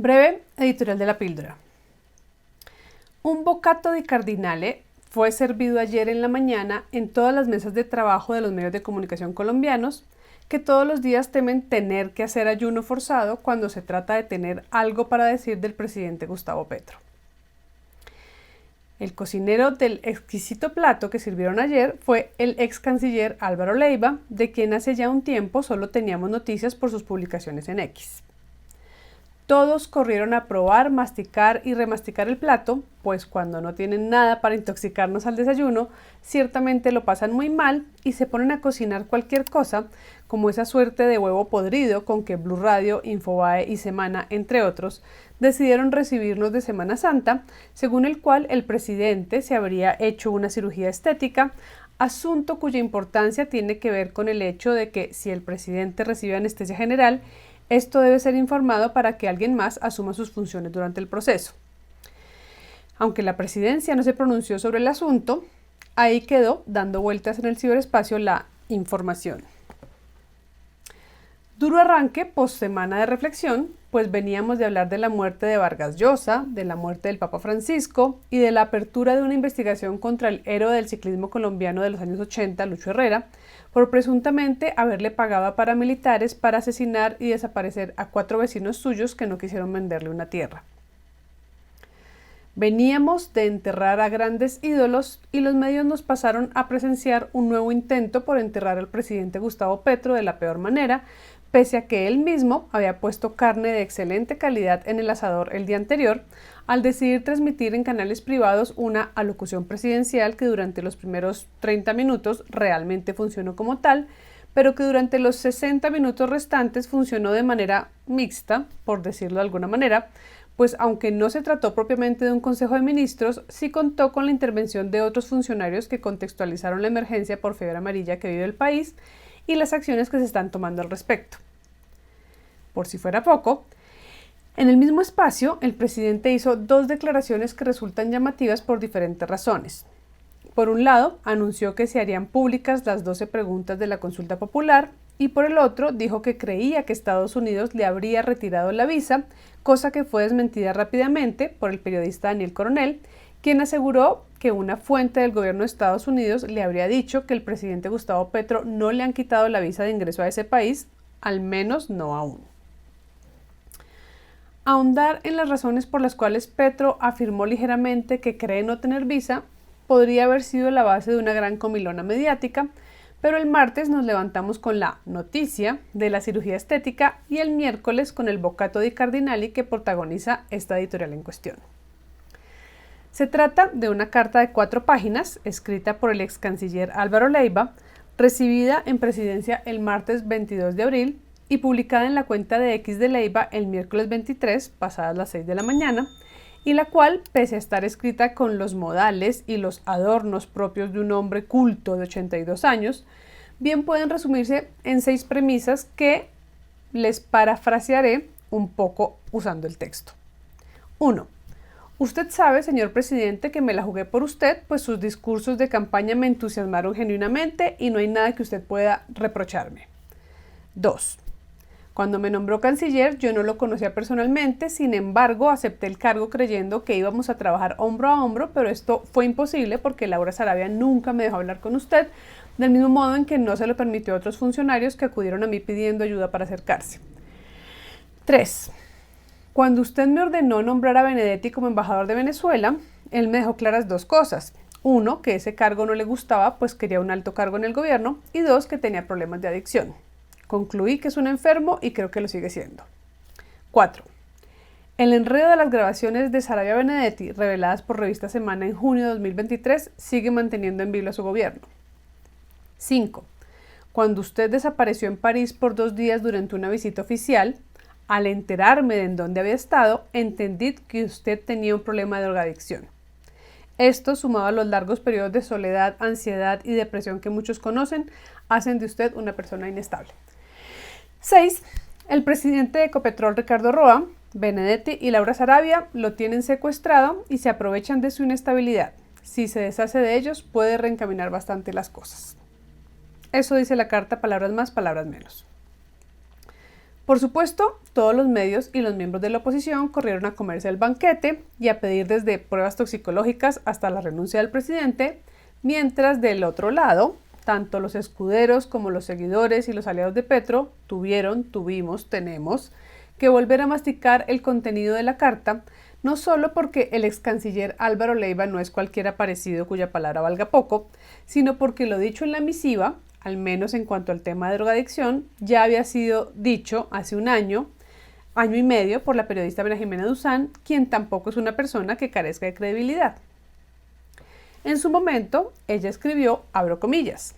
Breve editorial de la píldora. Un boccatto di cardinale fue servido ayer en la mañana en todas las mesas de trabajo de los medios de comunicación colombianos, que todos los días temen tener que hacer ayuno forzado cuando se trata de tener algo para decir del presidente Gustavo Petro. El cocinero del exquisito plato que sirvieron ayer fue el ex canciller Álvaro Leiva, de quien hace ya un tiempo solo teníamos noticias por sus publicaciones en X. Todos corrieron a probar, masticar y remasticar el plato, pues cuando no tienen nada para intoxicarnos al desayuno, ciertamente lo pasan muy mal y se ponen a cocinar cualquier cosa, como esa suerte de huevo podrido con que Blue Radio, Infobae y Semana, entre otros, decidieron recibirnos de Semana Santa, según el cual el presidente se habría hecho una cirugía estética, asunto cuya importancia tiene que ver con el hecho de que si el presidente recibe anestesia general, esto debe ser informado para que alguien más asuma sus funciones durante el proceso. Aunque la presidencia no se pronunció sobre el asunto, ahí quedó dando vueltas en el ciberespacio la información. Duro arranque post semana de reflexión, pues veníamos de hablar de la muerte de Vargas Llosa, de la muerte del Papa Francisco y de la apertura de una investigación contra el héroe del ciclismo colombiano de los años 80, Lucho Herrera, por presuntamente haberle pagado a paramilitares para asesinar y desaparecer a 4 vecinos suyos que no quisieron venderle una tierra. Veníamos de enterrar a grandes ídolos y los medios nos pasaron a presenciar un nuevo intento por enterrar al presidente Gustavo Petro de la peor manera, pese a que él mismo había puesto carne de excelente calidad en el asador el día anterior, al decidir transmitir en canales privados una alocución presidencial que durante los primeros 30 minutos realmente funcionó como tal, pero que durante los 60 minutos restantes funcionó de manera mixta, por decirlo de alguna manera, pues aunque no se trató propiamente de un Consejo de Ministros, sí contó con la intervención de otros funcionarios que contextualizaron la emergencia por fiebre amarilla que vive el país y las acciones que se están tomando al respecto. Por si fuera poco, en el mismo espacio, el presidente hizo 2 declaraciones que resultan llamativas por diferentes razones. Por un lado, anunció que se harían públicas las 12 preguntas de la consulta popular y por el otro, dijo que creía que Estados Unidos le habría retirado la visa, cosa que fue desmentida rápidamente por el periodista Daniel Coronel, quien aseguró que una fuente del gobierno de Estados Unidos le habría dicho que el presidente Gustavo Petro no le han quitado la visa de ingreso a ese país, al menos no aún. Ahondar en las razones por las cuales Petro afirmó ligeramente que cree no tener visa podría haber sido la base de una gran comilona mediática, pero el martes nos levantamos con la noticia de la cirugía estética y el miércoles con el boccatto di cardinali que protagoniza esta editorial en cuestión. Se trata de una carta de 4 páginas escrita por el ex canciller Álvaro Leiva, recibida en presidencia el martes 22 de abril y publicada en la cuenta de X de Leiva el miércoles 23, pasadas las 6 de la mañana, y la cual, pese a estar escrita con los modales y los adornos propios de un hombre culto de 82 años, bien pueden resumirse en 6 premisas que les parafrasearé un poco usando el texto. 1. Usted sabe, señor presidente, que me la jugué por usted, pues sus discursos de campaña me entusiasmaron genuinamente y no hay nada que usted pueda reprocharme. 2. Cuando me nombró canciller, yo no lo conocía personalmente, sin embargo, acepté el cargo creyendo que íbamos a trabajar hombro a hombro, pero esto fue imposible porque Laura Sarabia nunca me dejó hablar con usted, del mismo modo en que no se lo permitió a otros funcionarios que acudieron a mí pidiendo ayuda para acercarse. 3. Cuando usted me ordenó nombrar a Benedetti como embajador de Venezuela, él me dejó claras 2 cosas. 1, que ese cargo no le gustaba, pues quería un alto cargo en el gobierno, y 2, que tenía problemas de adicción. Concluí que es un enfermo y creo que lo sigue siendo. 4. El enredo de las grabaciones de Sarabia Benedetti, reveladas por Revista Semana en junio de 2023, sigue manteniendo en vilo a su gobierno. 5. Cuando usted desapareció en París por 2 días durante una visita oficial, al enterarme de en dónde había estado, entendí que usted tenía un problema de drogadicción. Esto, sumado a los largos periodos de soledad, ansiedad y depresión que muchos conocen, hacen de usted una persona inestable. 6. El presidente de Ecopetrol, Ricardo Roa, Benedetti y Laura Sarabia lo tienen secuestrado y se aprovechan de su inestabilidad. Si se deshace de ellos, puede reencaminar bastante las cosas. Eso dice la carta, palabras más, palabras menos. Por supuesto, todos los medios y los miembros de la oposición corrieron a comerse el banquete y a pedir desde pruebas toxicológicas hasta la renuncia del presidente, mientras del otro lado, tanto los escuderos como los seguidores y los aliados de Petro tenemos que volver a masticar el contenido de la carta, no solo porque el ex canciller Álvaro Leiva no es cualquier aparecido cuya palabra valga poco, sino porque lo dicho en la misiva, al menos en cuanto al tema de drogadicción, ya había sido dicho hace un año y medio por la periodista María Jimena Duzán, quien tampoco es una persona que carezca de credibilidad. En su momento, ella escribió, abro comillas,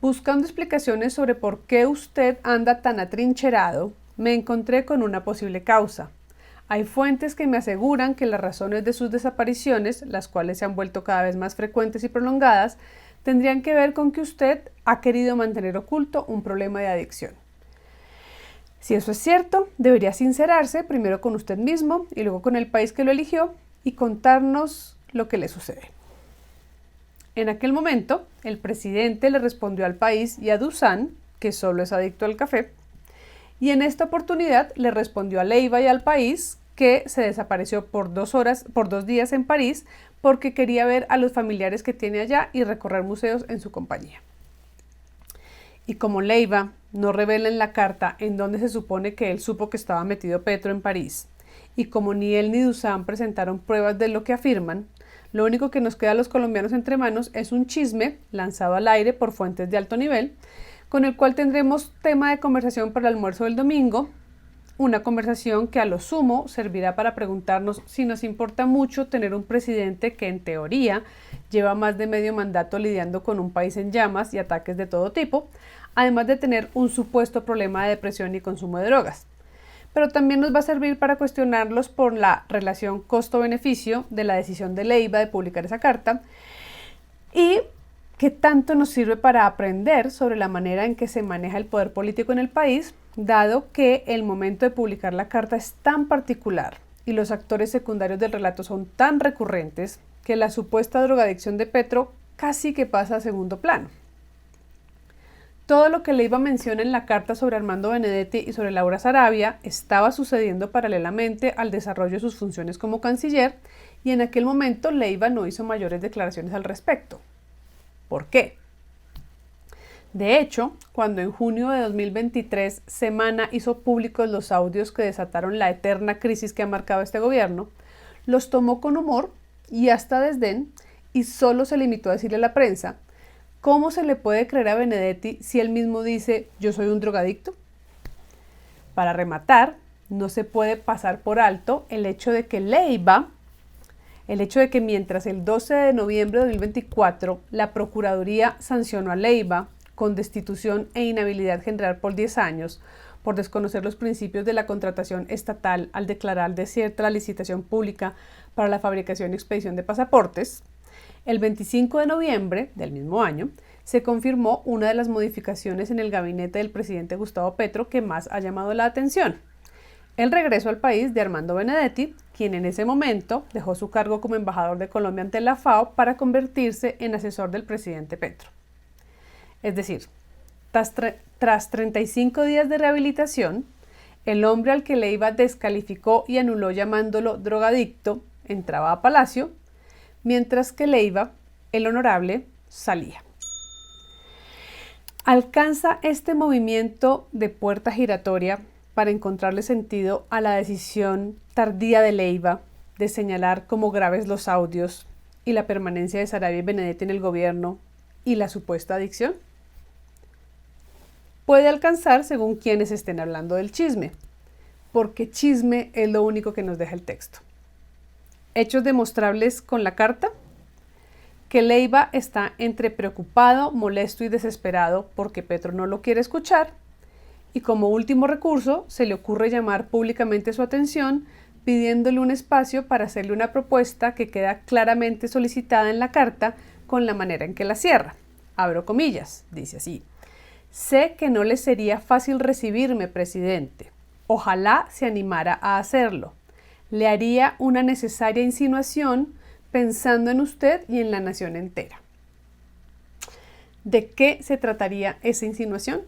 buscando explicaciones sobre por qué usted anda tan atrincherado, me encontré con una posible causa. Hay fuentes que me aseguran que las razones de sus desapariciones, las cuales se han vuelto cada vez más frecuentes y prolongadas, tendrían que ver con que usted ha querido mantener oculto un problema de adicción. Si eso es cierto, debería sincerarse primero con usted mismo y luego con el país que lo eligió y contarnos lo que le sucede. En aquel momento, el presidente le respondió al país y a Duzán, que solo es adicto al café, y en esta oportunidad le respondió a Leiva y al país que se desapareció por 2 días en París porque quería ver a los familiares que tiene allá y recorrer museos en su compañía. Y como Leiva no revela en la carta en donde se supone que él supo que estaba metido Petro en París, y como ni él ni Duzán presentaron pruebas de lo que afirman, lo único que nos queda a los colombianos entre manos es un chisme lanzado al aire por fuentes de alto nivel, con el cual tendremos tema de conversación para el almuerzo del domingo, una conversación que a lo sumo servirá para preguntarnos si nos importa mucho tener un presidente que en teoría lleva más de medio mandato lidiando con un país en llamas y ataques de todo tipo, además de tener un supuesto problema de depresión y consumo de drogas. Pero también nos va a servir para cuestionarlos por la relación costo-beneficio de la decisión de Leiva de publicar esa carta y qué tanto nos sirve para aprender sobre la manera en que se maneja el poder político en el país, dado que el momento de publicar la carta es tan particular y los actores secundarios del relato son tan recurrentes que la supuesta drogadicción de Petro casi que pasa a segundo plano. Todo lo que Leiva menciona en la carta sobre Armando Benedetti y sobre Laura Sarabia estaba sucediendo paralelamente al desarrollo de sus funciones como canciller y en aquel momento Leiva no hizo mayores declaraciones al respecto. ¿Por qué? De hecho, cuando en junio de 2023 Semana hizo públicos los audios que desataron la eterna crisis que ha marcado este gobierno, los tomó con humor y hasta desdén y solo se limitó a decirle a la prensa: ¿cómo se le puede creer a Benedetti si él mismo dice yo soy un drogadicto? Para rematar, no se puede pasar por alto el hecho de que mientras el 12 de noviembre de 2024 la Procuraduría sancionó a Leiva con destitución e inhabilidad general por 10 años por desconocer los principios de la contratación estatal al declarar desierta la licitación pública para la fabricación y expedición de pasaportes, el 25 de noviembre del mismo año se confirmó una de las modificaciones en el gabinete del presidente Gustavo Petro que más ha llamado la atención: el regreso al país de Armando Benedetti, quien en ese momento dejó su cargo como embajador de Colombia ante la FAO para convertirse en asesor del presidente Petro. Es decir, tras 35 días de rehabilitación, el hombre al que Leiva descalificó y anuló llamándolo drogadicto entraba a Palacio, mientras que Leiva, el honorable, salía. ¿Alcanza este movimiento de puerta giratoria para encontrarle sentido a la decisión tardía de Leiva de señalar como graves los audios y la permanencia de Sarabia y Benedetti en el gobierno y la supuesta adicción? Puede alcanzar según quienes estén hablando del chisme, porque chisme es lo único que nos deja el texto. Hechos demostrables con la carta: que Leiva está entre preocupado, molesto y desesperado porque Petro no lo quiere escuchar, y como último recurso se le ocurre llamar públicamente su atención pidiéndole un espacio para hacerle una propuesta que queda claramente solicitada en la carta con la manera en que la cierra. Abro comillas, dice así: sé que no le sería fácil recibirme, presidente. Ojalá se animara a hacerlo. Le haría una necesaria insinuación pensando en usted y en la nación entera. ¿De qué se trataría esa insinuación?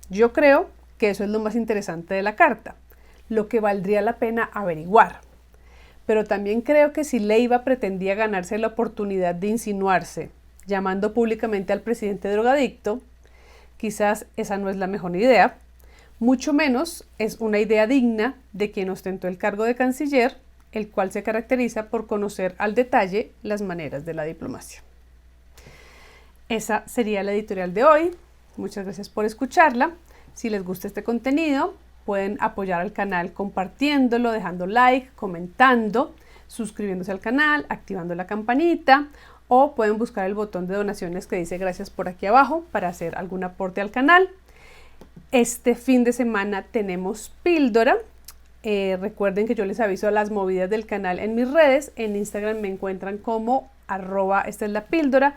Yo creo que eso es lo más interesante de la carta, lo que valdría la pena averiguar. Pero también creo que si Leiva pretendía ganarse la oportunidad de insinuarse, llamando públicamente al presidente drogadicto, quizás esa no es la mejor idea, mucho menos es una idea digna de quien ostentó el cargo de canciller, el cual se caracteriza por conocer al detalle las maneras de la diplomacia. Esa sería la editorial de hoy. Muchas gracias por escucharla. Si les gusta este contenido, pueden apoyar al canal compartiéndolo, dejando like, comentando, suscribiéndose al canal, activando la campanita, o pueden buscar el botón de donaciones que dice gracias por aquí abajo para hacer algún aporte al canal. Este fin de semana tenemos píldora. Recuerden que yo les aviso las movidas del canal en mis redes. En Instagram me encuentran como @esta es la píldora.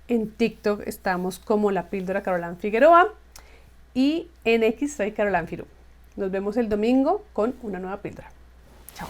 En TikTok estamos como la píldora Caroline Figueroa. Y en X soy Caroline Firu. Nos vemos el domingo con una nueva píldora. Chao.